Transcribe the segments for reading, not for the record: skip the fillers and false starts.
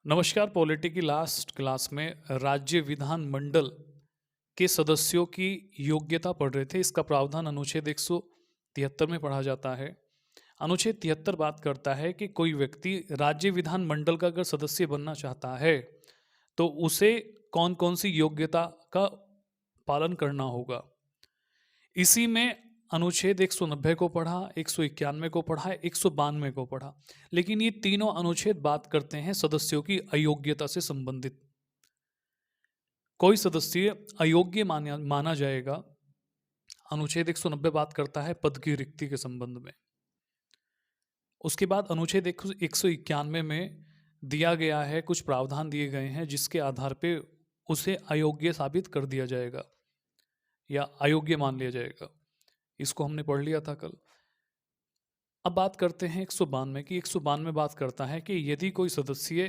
नमस्कार। पॉलिटी की last class में राज्य विधानमंडल के सदस्यों की योग्यता पढ़ रहे थे। इसका प्रावधान अनुच्छेद 173 में पढ़ा जाता है। अनुच्छेद 73 बात करता है कि कोई व्यक्ति राज्य विधानमंडल का अगर सदस्य बनना चाहता है तो उसे कौन कौन सी योग्यता का पालन करना होगा। इसी में अनुच्छेद 190 को पढ़ा, 191 को पढ़ा, 192 को पढ़ा। लेकिन ये तीनों अनुच्छेद बात करते हैं सदस्यों की अयोग्यता से संबंधित। कोई सदस्य अयोग्य माना जाएगा। अनुच्छेद 190 बात करता है पद की रिक्ति के संबंध में। उसके बाद अनुच्छेद 191 में दिया गया है, कुछ प्रावधान दिए गए हैं जिसके आधार पे उसे अयोग्य साबित कर दिया जाएगा या अयोग्य मान लिया जाएगा। इसको हमने पढ़ लिया था कल। अब बात करते हैं 192 की। 192 बात करता है कि यदि कोई सदस्य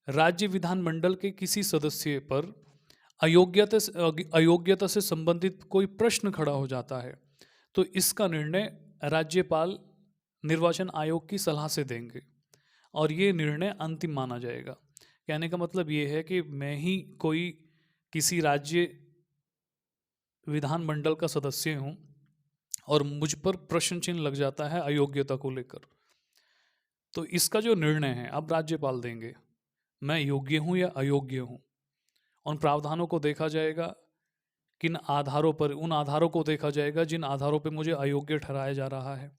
राज्य विधानमंडल के किसी सदस्य पर अयोग्यता से संबंधित कोई प्रश्न खड़ा हो जाता है तो इसका निर्णय राज्यपाल निर्वाचन आयोग की सलाह से देंगे और ये निर्णय अंतिम माना जाएगा। कहने का मतलब ये है कि मैं ही कोई किसी राज्य विधानमंडल का सदस्य हूँ और मुझ पर प्रश्न चिन्ह लग जाता है अयोग्यता को लेकर, तो इसका जो निर्णय है अब राज्यपाल देंगे, मैं योग्य हूँ या अयोग्य हूँ। उन प्रावधानों को देखा जाएगा, किन आधारों पर, उन आधारों को देखा जाएगा जिन आधारों पर मुझे अयोग्य ठहराया जा रहा है।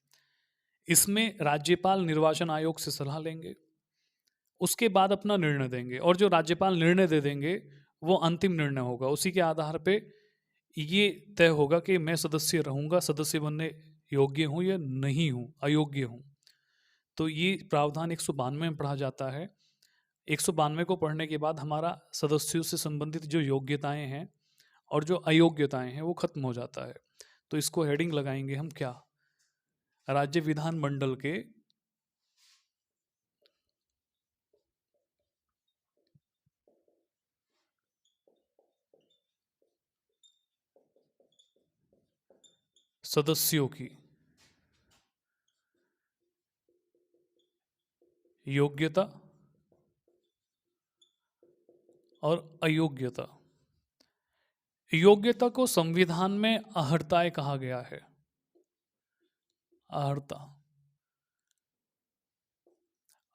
इसमें राज्यपाल निर्वाचन आयोग से सलाह लेंगे, उसके बाद अपना निर्णय देंगे और जो राज्यपाल निर्णय दे देंगे वो अंतिम निर्णय होगा। उसी के आधार पे ये तय होगा कि मैं सदस्य रहूंगा, सदस्य बनने योग्य हूँ या नहीं हूँ, अयोग्य हूँ। तो ये प्रावधान 192 में पढ़ा जाता है। 192 को पढ़ने के बाद हमारा सदस्यों से संबंधित जो योग्यताएं हैं और जो अयोग्यताएं हैं वो खत्म हो जाता है। तो इसको हेडिंग लगाएंगे हम क्या, राज्य विधानमंडल के सदस्यों की योग्यता और अयोग्यता। योग्यता को संविधान में अहर्ताएं कहा गया है, अहर्ता।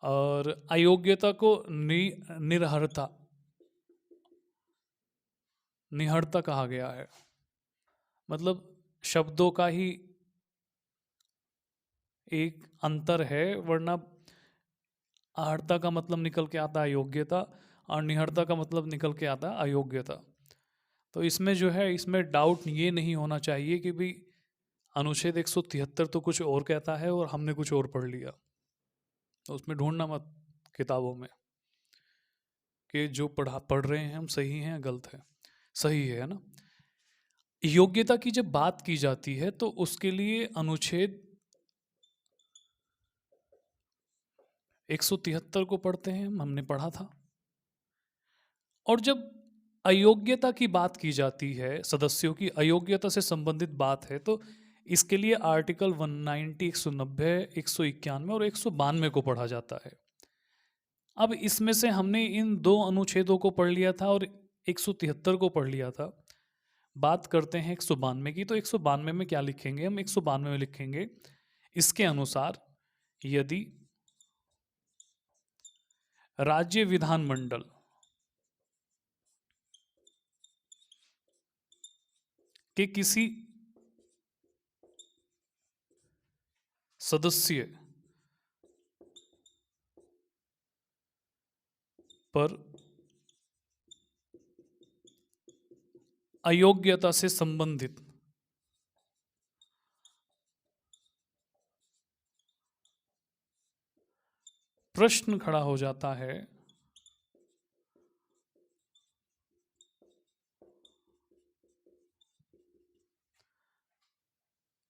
और अयोग्यता को निरहर्ता, निहर्ता कहा गया है। मतलब शब्दों का ही एक अंतर है, वरना अहर्ता का मतलब निकल के आता है योग्यता और निहर्ता का मतलब निकल के आता है अयोग्यता। तो इसमें जो है, इसमें डाउट ये नहीं होना चाहिए कि भाई अनुच्छेद 173 तो कुछ और कहता है और हमने कुछ और पढ़ लिया। तो उसमें ढूंढना मत किताबों में कि जो पढ़ रहे हैं हम सही हैं या गलत है। सही है ना। योग्यता की जब बात की जाती है तो उसके लिए अनुच्छेद 173 को पढ़ते हैं, हमने पढ़ा था। और जब अयोग्यता की बात की जाती है, सदस्यों की अयोग्यता से संबंधित बात है, तो इसके लिए आर्टिकल 190, 190, 191 और 192 को पढ़ा जाता है। अब इसमें से हमने इन दो अनुच्छेदों को पढ़ लिया था और 173 को पढ़ लिया था। बात करते हैं 192 की। तो 192 में क्या लिखेंगे हम? 192 में लिखेंगे, इसके अनुसार यदि राज्य विधानमंडल के किसी सदस्य पर अयोग्यता से संबंधित प्रश्न खड़ा हो जाता है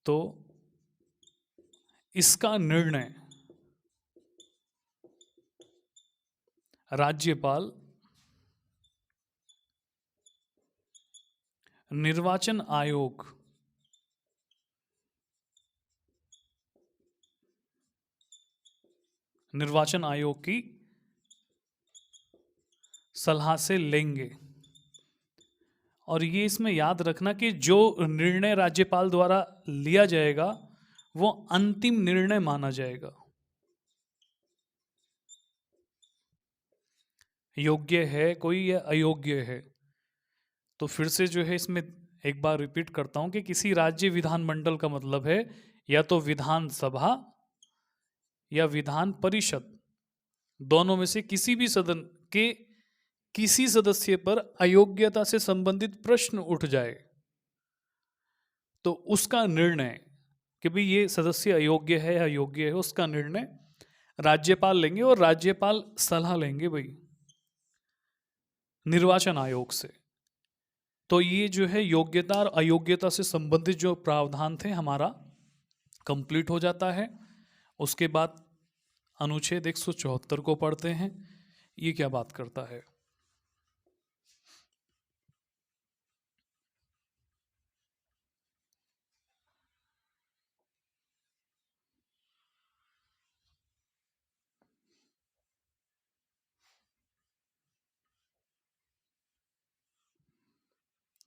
तो इसका निर्णय राज्यपाल निर्वाचन आयोग की सलाह से लेंगे। और ये इसमें याद रखना कि जो निर्णय राज्यपाल द्वारा लिया जाएगा वो अंतिम निर्णय माना जाएगा। योग्य है कोई या अयोग्य है, तो फिर से जो है इसमें एक बार रिपीट करता हूं कि किसी राज्य विधानमंडल का मतलब है या तो विधानसभा या विधान परिषद, दोनों में से किसी भी सदन के किसी सदस्य पर अयोग्यता से संबंधित प्रश्न उठ जाए तो उसका निर्णय कि भाई ये सदस्य अयोग्य है या योग्य है, उसका निर्णय राज्यपाल लेंगे। और राज्यपाल सलाह लेंगे भाई निर्वाचन आयोग से। तो ये जो है योग्यता और अयोग्यता से संबंधित जो प्रावधान थे हमारा कंप्लीट हो जाता है। उसके बाद अनुच्छेद 174 को पढ़ते हैं। ये क्या बात करता है?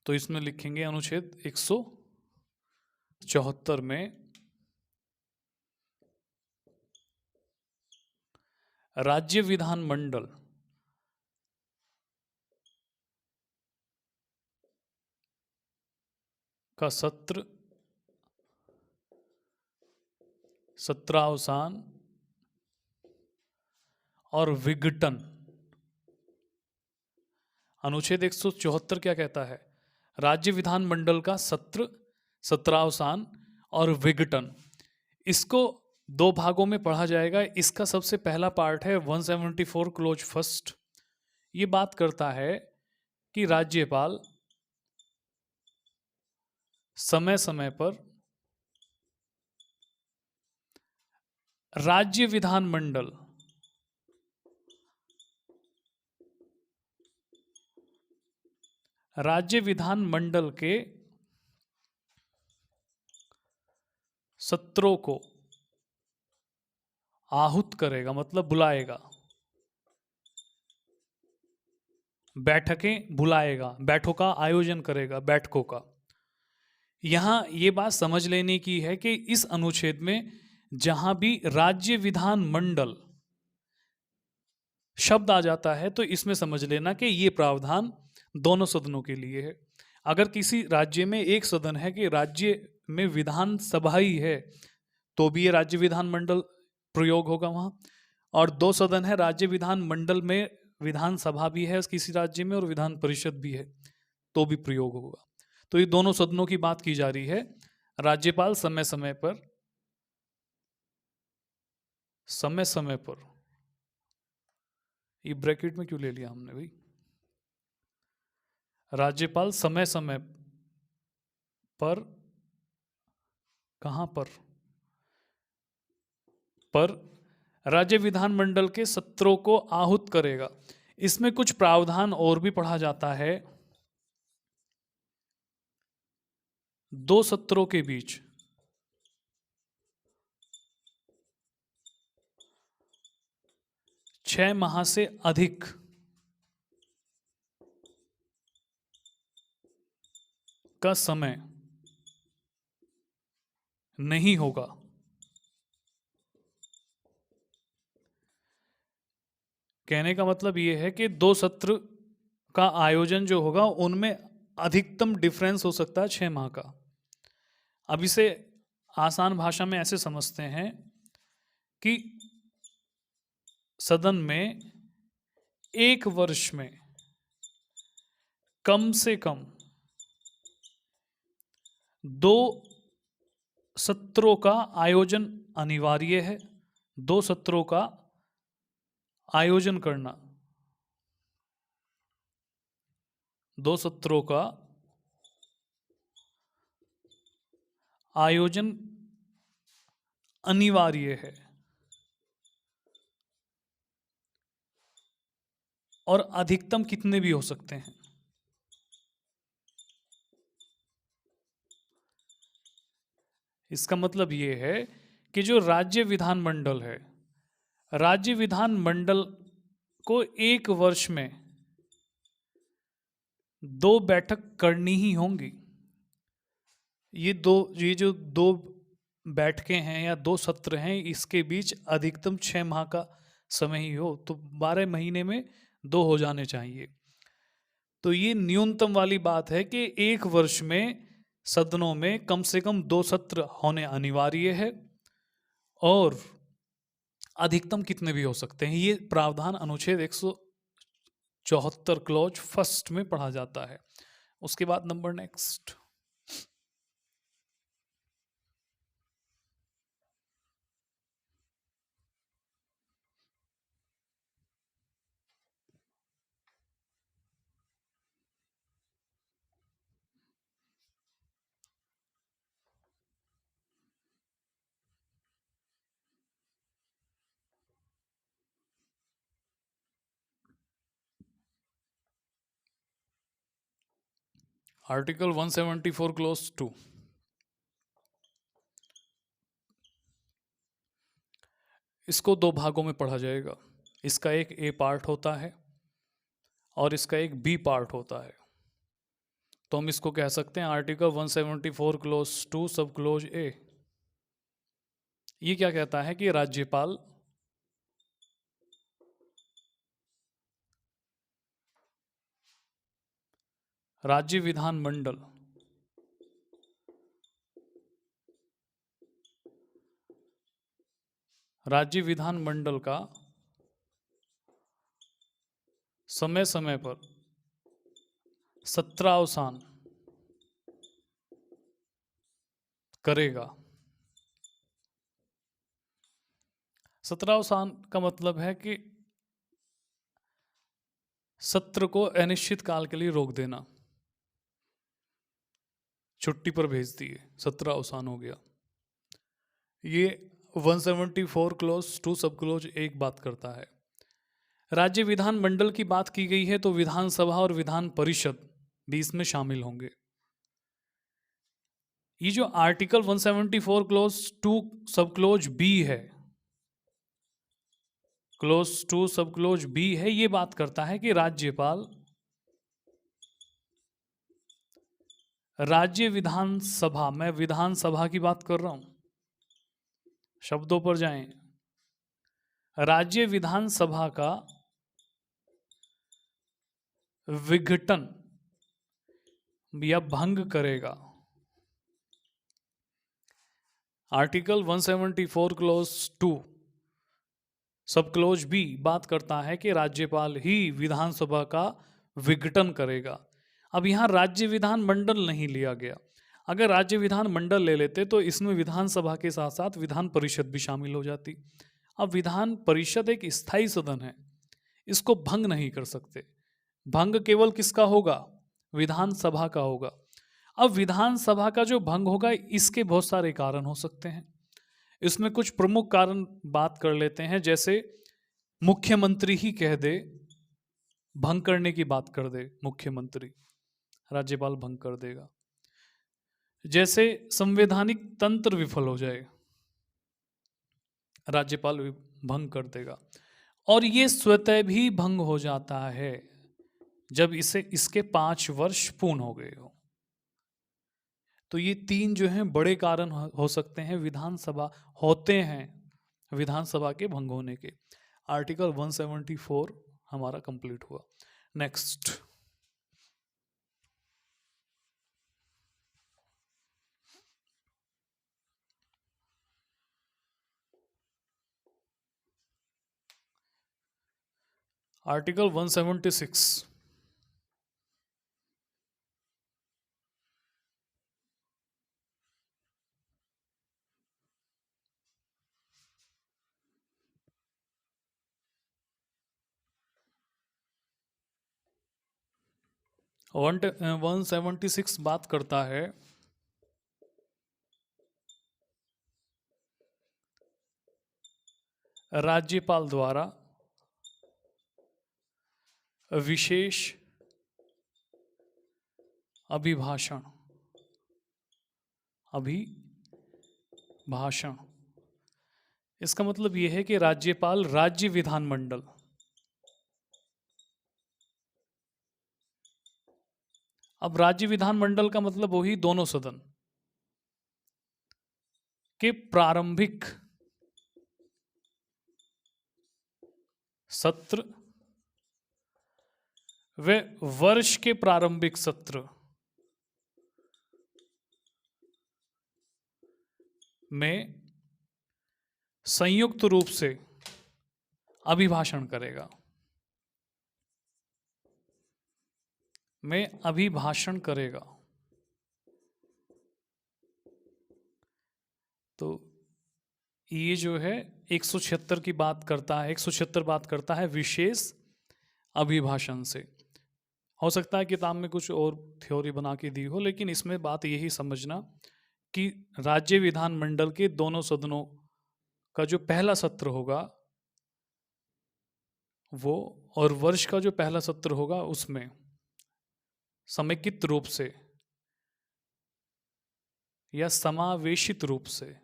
तो इसमें लिखेंगे अनुच्छेद 174 में राज्य विधानमंडल का सत्र, सत्रावसान और विघटन। अनुच्छेद 174 क्या कहता है? राज्य विधानमंडल का सत्र, सत्रावसान और विघटन, इसको दो भागों में पढ़ा जाएगा। इसका सबसे पहला पार्ट है 174 क्लोज फर्स्ट। ये बात करता है कि राज्यपाल समय समय पर राज्य विधानमंडल के सत्रों को आहूत करेगा, मतलब बुलाएगा, बैठकें बुलाएगा, बैठकों का आयोजन करेगा, बैठकों का। यहां ये बात समझ लेने की है कि इस अनुच्छेद में जहां भी राज्य विधानमंडल शब्द आ जाता है तो इसमें समझ लेना कि ये प्रावधान दोनों सदनों के लिए है। अगर किसी राज्य में एक सदन है कि राज्य में विधानसभा ही है तो भी ये राज्य विधानमंडल प्रयोग होगा वहां। और दो सदन है राज्य विधानमंडल में विधानसभा भी है किसी राज्य में और विधान परिषद भी है तो भी प्रयोग होगा। तो ये दोनों सदनों की बात की जा रही है। राज्यपाल समय समय पर ये ब्रैकेट में क्यों ले लिया हमने भाई? राज्यपाल समय समय पर, कहां पर राज्य विधानमंडल के सत्रों को आहूत करेगा। इसमें कुछ प्रावधान और भी पढ़ा जाता है। दो सत्रों के बीच छह माह से अधिक का समय नहीं होगा। कहने का मतलब यह है कि दो सत्र का आयोजन जो होगा उनमें अधिकतम डिफरेंस हो सकता है 6 माह का। अब इसे आसान भाषा में ऐसे समझते हैं कि सदन में एक वर्ष में कम से कम 2 सत्रों का आयोजन अनिवार्य है। 2 सत्रों का आयोजन करना, 2 सत्रों का आयोजन अनिवार्य है। और अधिकतम कितने भी हो सकते हैं। इसका मतलब यह है कि जो राज्य विधानमंडल है, राज्य विधानमंडल को एक वर्ष में दो बैठक करनी ही होंगी। ये जो दो बैठकें हैं या दो सत्र हैं, इसके बीच अधिकतम 6 माह का समय ही हो, तो 12 महीने में दो हो जाने चाहिए। तो ये न्यूनतम वाली बात है कि एक वर्ष में सदनों में कम से कम दो सत्र होने अनिवार्य है, और अधिकतम कितने भी हो सकते हैं। ये प्रावधान अनुच्छेद 174 क्लॉज फर्स्ट में पढ़ा जाता है। उसके बाद नंबर नेक्स्ट, आर्टिकल 174 क्लोज 2। इसको दो भागों में पढ़ा जाएगा। इसका एक ए पार्ट होता है और इसका एक बी पार्ट होता है। तो हम इसको कह सकते हैं आर्टिकल 174 क्लोज 2 सब क्लोज ए। ये क्या कहता है कि राज्यपाल राज्य विधानमंडल राज्य विधानमंडल का समय समय पर सत्रावसान करेगा। सत्रावसान का मतलब है कि सत्र को अनिश्चित काल के लिए रोक देना, छुट्टी पर भेज दिए, सत्र अवसान हो गया। ये 174 क्लोज 2 सब क्लोज एक बात करता है। राज्य विधानमंडल की बात की गई है तो विधानसभा और विधान परिषद भी इसमें शामिल होंगे। ये जो आर्टिकल 174 क्लोज 2 सब क्लोज बी है, क्लोज 2 सब क्लोज बी है, ये बात करता है कि राज्यपाल राज्य विधानसभा, मैं विधानसभा की बात कर रहा हूं, शब्दों पर जाएं, राज्य विधानसभा का विघटन या भंग करेगा। आर्टिकल 174 क्लोज 2 सब क्लोज बी बात करता है कि राज्यपाल ही विधानसभा का विघटन करेगा। अब यहाँ राज्य विधान मंडल नहीं लिया गया। अगर राज्य विधान मंडल ले लेते तो इसमें विधानसभा के साथ साथ विधान परिषद भी शामिल हो जाती। अब विधान परिषद एक स्थायी सदन है, इसको भंग नहीं कर सकते। भंग केवल किसका होगा? विधानसभा का होगा। अब विधानसभा का जो भंग होगा, इसके बहुत सारे कारण हो सकते हैं। इसमें कुछ प्रमुख कारण बात कर लेते हैं, जैसे मुख्यमंत्री ही कह दे, भंग करने की बात कर दे मुख्यमंत्री, राज्यपाल भंग कर देगा। जैसे संवैधानिक तंत्र विफल हो जाए, राज्यपाल भंग कर देगा। और ये स्वतः भी भंग हो जाता है जब इसके 5 वर्ष पूर्ण हो गए हो। तो ये 3 जो हैं बड़े कारण हो सकते हैं, विधानसभा होते हैं विधानसभा के भंग होने के। आर्टिकल 174 हमारा कंप्लीट हुआ। Next, article 176। वन 176 बात करता है राज्यपाल द्वारा विशेष अभिभाषण इसका मतलब यह है कि राज्यपाल राज्य विधानमंडल अब राज्य विधानमंडल का मतलब वही दोनों सदन के प्रारंभिक सत्र व वर्ष के प्रारंभिक सत्र में संयुक्त रूप से अभिभाषण करेगा, में अभिभाषण करेगा। तो ये जो है 176 की बात करता है, 176 बात करता है विशेष अभिभाषण से। हो सकता है किताब में कुछ और थ्योरी बना के दी हो, लेकिन इसमें बात यही समझना कि राज्य विधानमंडल के दोनों सदनों का जो पहला सत्र होगा वो, और वर्ष का जो पहला सत्र होगा उसमें समेकित रूप से या समावेशित रूप से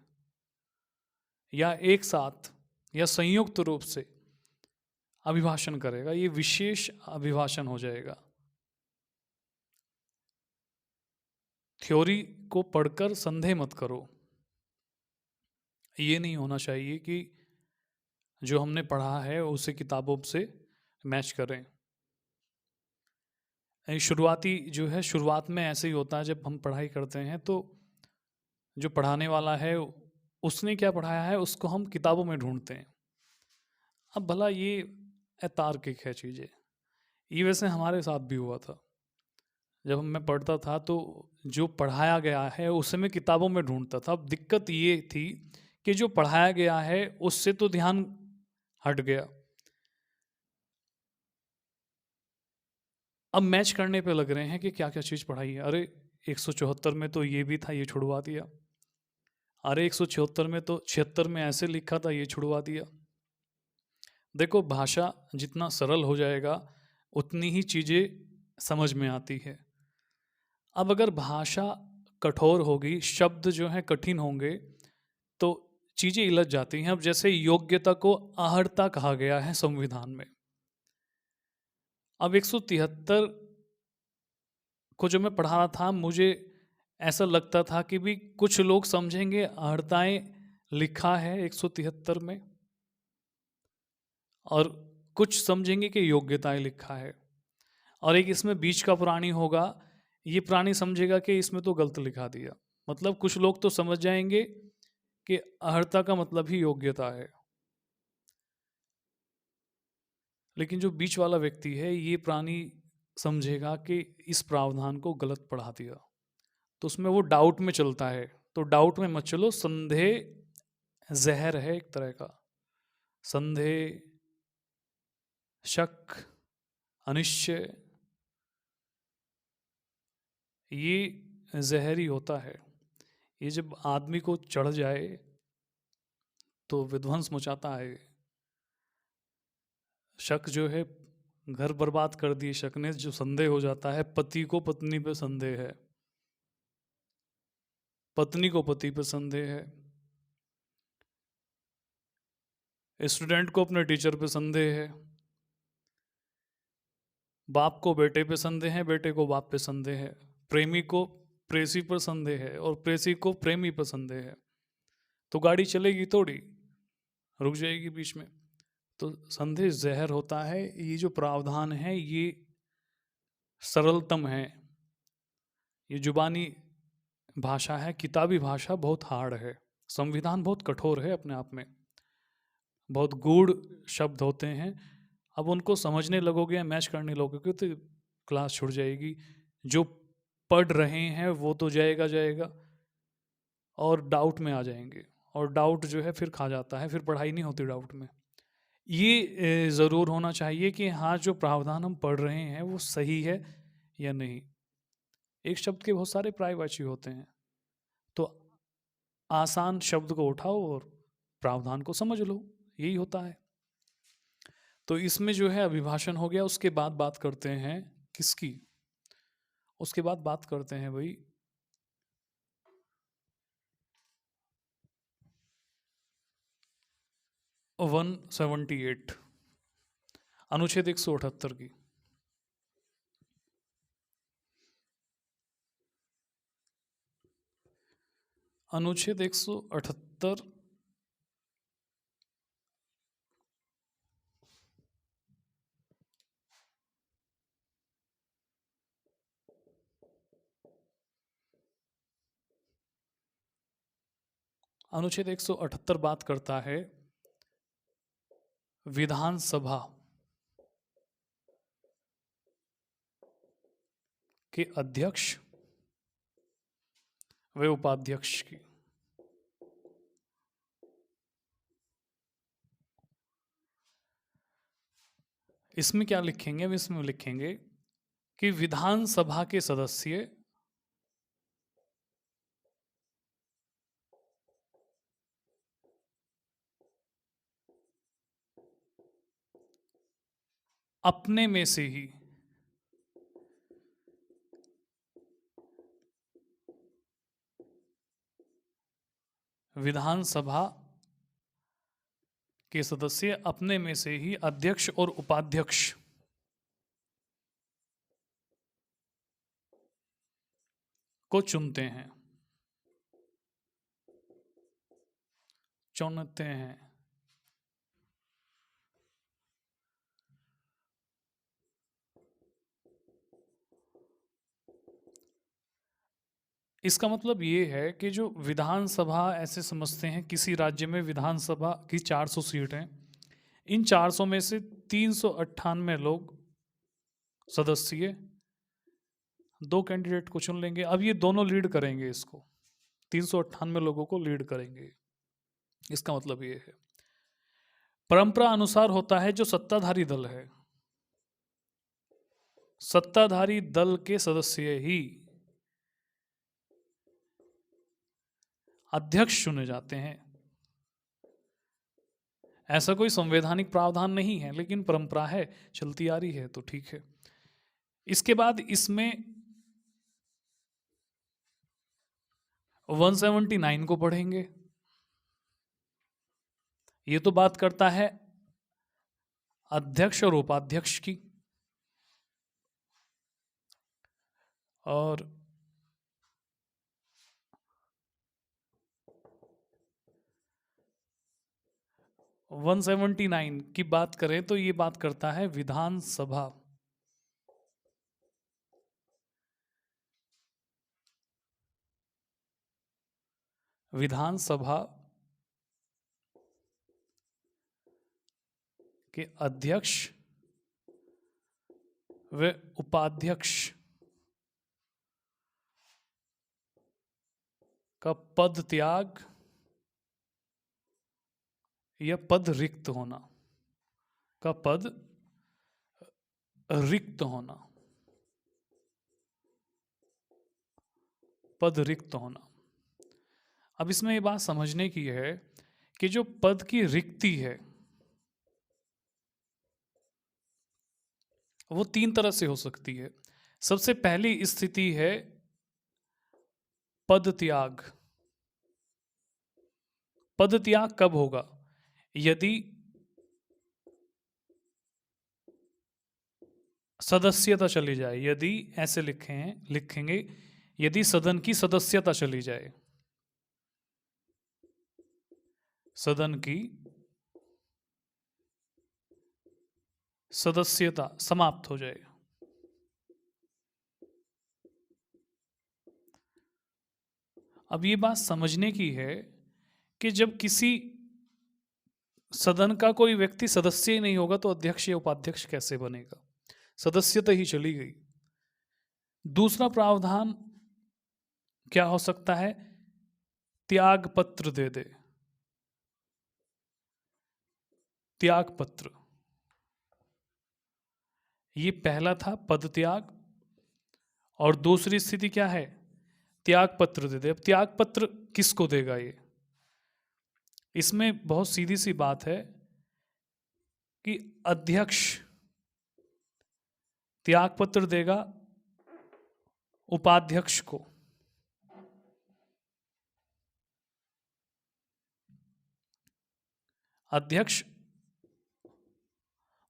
या एक साथ या संयुक्त रूप से अभिभाषण करेगा। ये विशेष अभिभाषण हो जाएगा। थ्योरी को पढ़कर संदेह मत करो। ये नहीं होना चाहिए कि जो हमने पढ़ा है उसे किताबों से मैच करें। शुरुआती जो है, शुरुआत में ऐसे ही होता है जब हम पढ़ाई करते हैं, तो जो पढ़ाने वाला है उसने क्या पढ़ाया है उसको हम किताबों में ढूंढते हैं। अब भला ये अतार्किक है चीज़ें। ये वैसे हमारे साथ भी हुआ था। जब मैं पढ़ता था तो जो पढ़ाया गया है उसे मैं किताबों में ढूंढता था। अब दिक्कत ये थी कि जो पढ़ाया गया है उससे तो ध्यान हट गया। अब मैच करने पे लग रहे हैं कि क्या क्या चीज़ पढ़ाई है। अरे 174 में तो ये भी था, ये छुड़वा दिया। अरे 176 में तो 76 में ऐसे लिखा था, ये छुड़वा दिया। देखो, भाषा जितना सरल हो जाएगा उतनी ही चीज़ें समझ में आती है। अब अगर भाषा कठोर होगी, शब्द जो हैं कठिन होंगे, तो चीज़ें इलझ जाती हैं। अब जैसे योग्यता को आहर्ता कहा गया है संविधान में। अब 173 को जो मैं पढ़ा रहा था, मुझे ऐसा लगता था कि भी कुछ लोग समझेंगे आहर्ताएं लिखा है 173 में, और कुछ समझेंगे कि योग्यताएं लिखा है। और एक इसमें बीच का प्राणी होगा, ये प्राणी समझेगा कि इसमें तो गलत लिखा दिया। मतलब कुछ लोग तो समझ जाएंगे कि अर्हता का मतलब ही योग्यता है, लेकिन जो बीच वाला व्यक्ति है ये प्राणी समझेगा कि इस प्रावधान को गलत पढ़ा दिया। तो उसमें वो डाउट में चलता है। तो डाउट में मत चलो। संदेह जहर है एक तरह का। संदेह, शक, अनिश्चय, ये जहर ही होता है। ये जब आदमी को चढ़ जाए तो विध्वंस मचाता है। शक जो है घर बर्बाद कर दिए शक ने। जो संदेह हो जाता है, पति को पत्नी पे संदेह है, पत्नी को पति पे संदेह है, स्टूडेंट को अपने टीचर पे संदेह है, बाप को बेटे पे संदेह है, बेटे को बाप पे संदेह है, प्रेमी को प्रेसी पर संदेह है और प्रेसी को प्रेमी पर संदेह है। तो गाड़ी चलेगी थोड़ी, रुक जाएगी बीच में। तो संदेह जहर होता है। ये जो प्रावधान है ये सरलतम है। ये जुबानी भाषा है, किताबी भाषा बहुत हार्ड है। संविधान बहुत कठोर है अपने आप में, बहुत गूढ़ शब्द होते हैं। अब उनको समझने लगोगे या मैच करने लगोगे तो क्लास छूट जाएगी। जो पढ़ रहे हैं वो तो जाएगा जाएगा और डाउट में आ जाएंगे, और डाउट जो है फिर खा जाता है, फिर पढ़ाई नहीं होती डाउट में। ये ज़रूर होना चाहिए कि हाँ, जो प्रावधान हम पढ़ रहे हैं वो सही है या नहीं। एक शब्द के बहुत सारे पर्यायवाची होते हैं, तो आसान शब्द को उठाओ और प्रावधान को समझ लो, यही होता है। तो इसमें जो है अभिभाषण हो गया। उसके बाद बात करते हैं किसकी? उसके बाद बात करते हैं भाई 178, अनुच्छेद 178 की। अनुच्छेद 178 अनुच्छेद 178 बात करता है विधानसभा के अध्यक्ष व उपाध्यक्ष की। इसमें क्या लिखेंगे? हम इसमें लिखेंगे कि विधानसभा के सदस्य अपने में से ही विधानसभा के सदस्य अपने में से ही अध्यक्ष और उपाध्यक्ष को चुनते हैं, चुनते हैं। इसका मतलब ये है कि जो विधानसभा, ऐसे समझते हैं किसी राज्य में विधानसभा की 400 सीट हैं, इन 400 में से 398 लोग सदस्य 2 कैंडिडेट को चुन लेंगे। अब ये दोनों लीड करेंगे, इसको 398 लोगों को लीड करेंगे। इसका मतलब ये है, परंपरा अनुसार होता है जो सत्ताधारी दल है, सत्ताधारी दल के सदस्य ही अध्यक्ष चुने जाते हैं। ऐसा कोई संवैधानिक प्रावधान नहीं है, लेकिन परंपरा है, चलती आ रही है, तो ठीक है। इसके बाद इसमें 179 को पढ़ेंगे। ये तो बात करता है अध्यक्ष और उपाध्यक्ष की, और 179 की बात करें तो ये बात करता है विधानसभा विधानसभा के अध्यक्ष व उपाध्यक्ष का पद त्याग या पद रिक्त होना, का पद रिक्त होना, पद रिक्त होना। अब इसमें ये बात समझने की है कि जो पद की रिक्ति है वो 3 तरह से हो सकती है। सबसे पहली स्थिति है पद त्याग। पद त्याग कब होगा? यदि सदस्यता चली जाए, यदि ऐसे लिखेंगे यदि सदन की सदस्यता चली जाए, सदन की सदस्यता समाप्त हो जाए। अब ये बात समझने की है कि जब किसी सदन का कोई व्यक्ति सदस्य ही नहीं होगा तो अध्यक्ष या उपाध्यक्ष कैसे बनेगा? सदस्यता ही चली गई। दूसरा प्रावधान क्या हो सकता है? त्याग पत्र दे दे, त्याग पत्र। ये पहला था पद त्याग, और दूसरी स्थिति क्या है? त्याग पत्र दे दे। अब त्याग पत्र किसको देगा? ये इसमें बहुत सीधी सी बात है कि अध्यक्ष त्याग पत्र देगा उपाध्यक्ष को, अध्यक्ष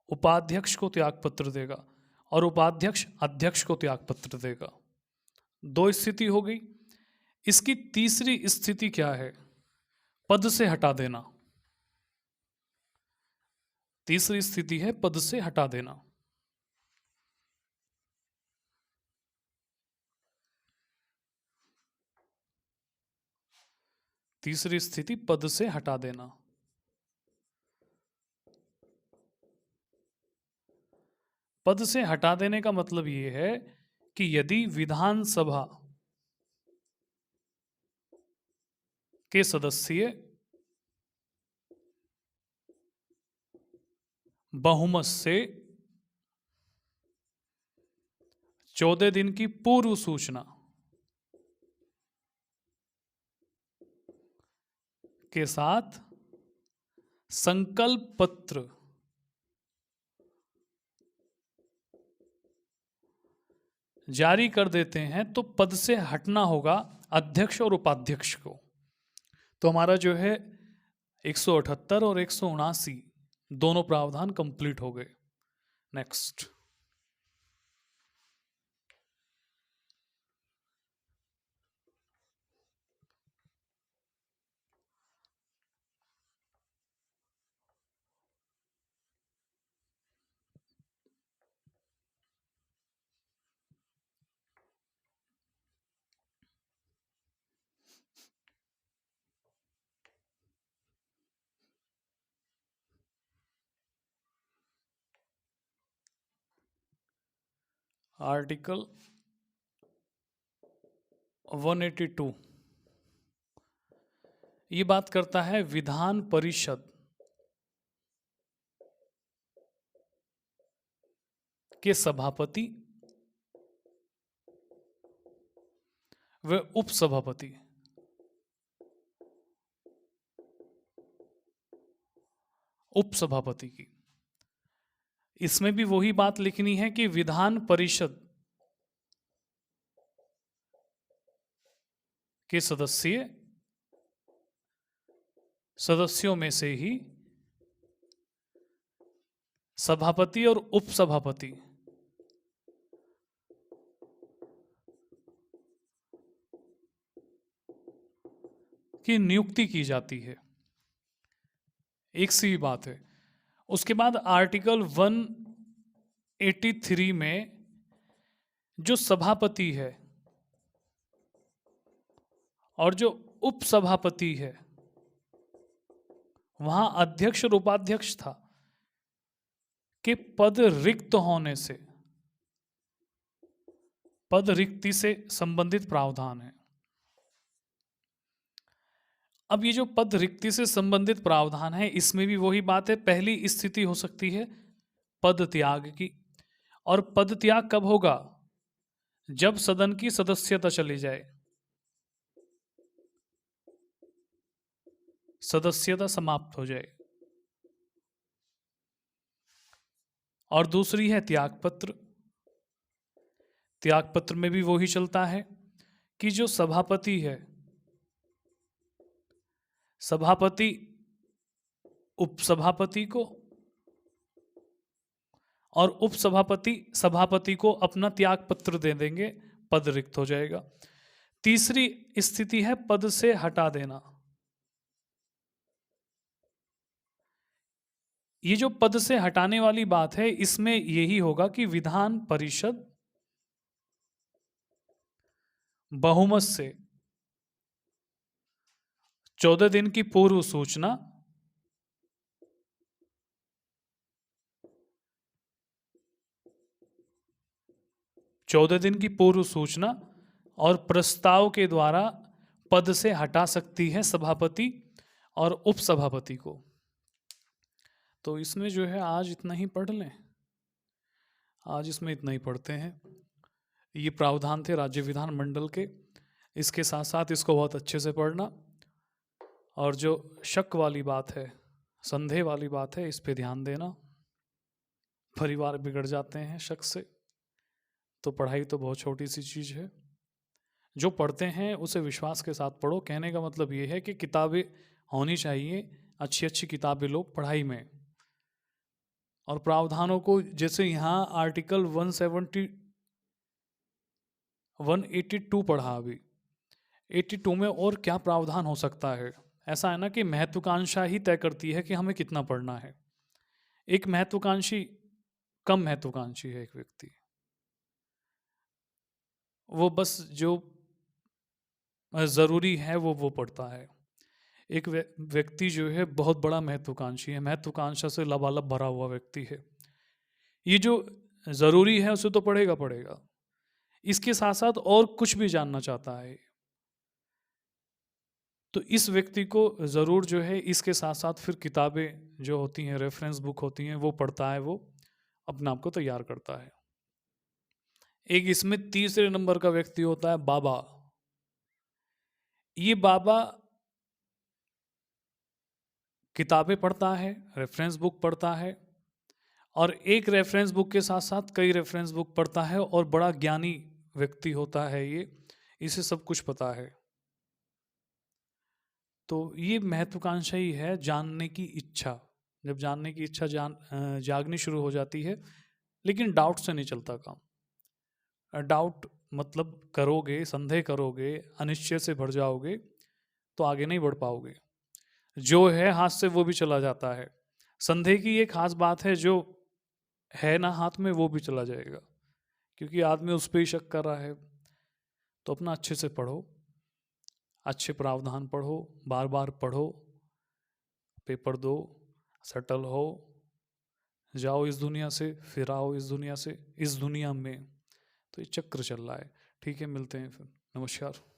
उपाध्यक्ष को त्याग पत्र देगा और उपाध्यक्ष अध्यक्ष को त्याग पत्र देगा। 2 स्थिति हो गई। इसकी तीसरी स्थिति क्या है? पद से हटा देना। तीसरी स्थिति है पद से हटा देना। तीसरी स्थिति पद से हटा देना। पद से हटा देने का मतलब ये है कि यदि विधानसभा के सदस्य बहुमत से 14 दिन की पूर्व सूचना के साथ संकल्प पत्र जारी कर देते हैं तो पद से हटना होगा अध्यक्ष और उपाध्यक्ष को। तो हमारा जो है 178 और 179 दोनों प्रावधान कंप्लीट हो गए। नेक्स्ट, आर्टिकल 182 ये बात करता है विधान परिषद के सभापति व उपसभापति उपसभापति की। इसमें भी वही बात लिखनी है कि विधान परिषद के सदस्यों में से ही सभापति और उपसभापति की नियुक्ति की जाती है। एक सी बात है। उसके बाद आर्टिकल 183 में जो सभापति है और जो उपसभापति है वहां अध्यक्ष और उपाध्यक्ष था कि पद रिक्त होने से, पद रिक्ति से संबंधित प्रावधान है। अब ये जो पद रिक्ति से संबंधित प्रावधान है इसमें भी वही बात है। पहली स्थिति हो सकती है पद त्याग की, और पद त्याग कब होगा? जब सदन की सदस्यता चली जाए, सदस्यता समाप्त हो जाए। और दूसरी है त्यागपत्र। त्यागपत्र में भी वही चलता है कि जो सभापति है, सभापति उपसभापति को और उपसभापति सभापति को अपना त्याग पत्र दे देंगे, पद रिक्त हो जाएगा। तीसरी स्थिति है पद से हटा देना। ये जो पद से हटाने वाली बात है इसमें यही होगा कि विधान परिषद बहुमत से 14 दिन की पूर्व सूचना और प्रस्ताव के द्वारा पद से हटा सकती है सभापति और उपसभापति को। तो इसमें जो है आज इतना ही पढ़ लें, आज इसमें इतना ही पढ़ते हैं। ये प्रावधान थे राज्य विधान मंडल के। इसके साथ साथ इसको बहुत अच्छे से पढ़ना, और जो शक वाली बात है, संदेह वाली बात है, इस पे ध्यान देना। परिवार बिगड़ जाते हैं शक से। तो पढ़ाई तो बहुत छोटी सी चीज़ है। जो पढ़ते हैं उसे विश्वास के साथ पढ़ो। कहने का मतलब ये है कि किताबें होनी चाहिए, अच्छी अच्छी किताबें लो पढ़ाई में। और प्रावधानों को, जैसे यहाँ आर्टिकल 182 पढ़ा अभी, 82 में और क्या प्रावधान हो सकता है? ऐसा है ना कि महत्वाकांक्षा ही तय करती है कि हमें कितना पढ़ना है। एक महत्वाकांक्षी, कम महत्वाकांक्षी है एक व्यक्ति, वो बस जो ज़रूरी है वो पढ़ता है। एक व्यक्ति जो है बहुत बड़ा महत्वाकांक्षी है, महत्वाकांक्षा से लबालब भरा हुआ व्यक्ति है। ये जो ज़रूरी है उसे तो पढ़ेगा पढ़ेगा, इसके साथ साथ और कुछ भी जानना चाहता है, तो इस व्यक्ति को ज़रूर जो है इसके साथ साथ फिर किताबें जो होती हैं, रेफरेंस बुक होती हैं, वो पढ़ता है, वो अपने आप को तैयार करता है। एक इसमें तीसरे नंबर का व्यक्ति होता है बाबा। ये बाबा किताबें पढ़ता है, रेफरेंस बुक पढ़ता है, और एक रेफरेंस बुक के साथ साथ कई रेफरेंस बुक पढ़ता है, और बड़ा ज्ञानी व्यक्ति होता है ये, इसे सब कुछ पता है। तो ये महत्वाकांक्षा ही है, जानने की इच्छा। जब जानने की इच्छा जागनी शुरू हो जाती है, लेकिन डाउट से नहीं चलता काम। डाउट मतलब करोगे, संदेह करोगे, अनिश्चय से भर जाओगे, तो आगे नहीं बढ़ पाओगे। जो है हाथ से वो भी चला जाता है। संदेह की एक खास बात है, जो है ना हाथ में वो भी चला जाएगा, क्योंकि आदमी उस पर ही शक कर रहा है। तो अपना अच्छे से पढ़ो, अच्छे प्रावधान पढ़ो, बार बार पढ़ो, पेपर दो, सेटल हो, जाओ इस दुनिया से, फिर आओ इस दुनिया से, इस दुनिया में। तो ये चक्र चल रहा है। ठीक है, मिलते हैं फिर। नमस्कार।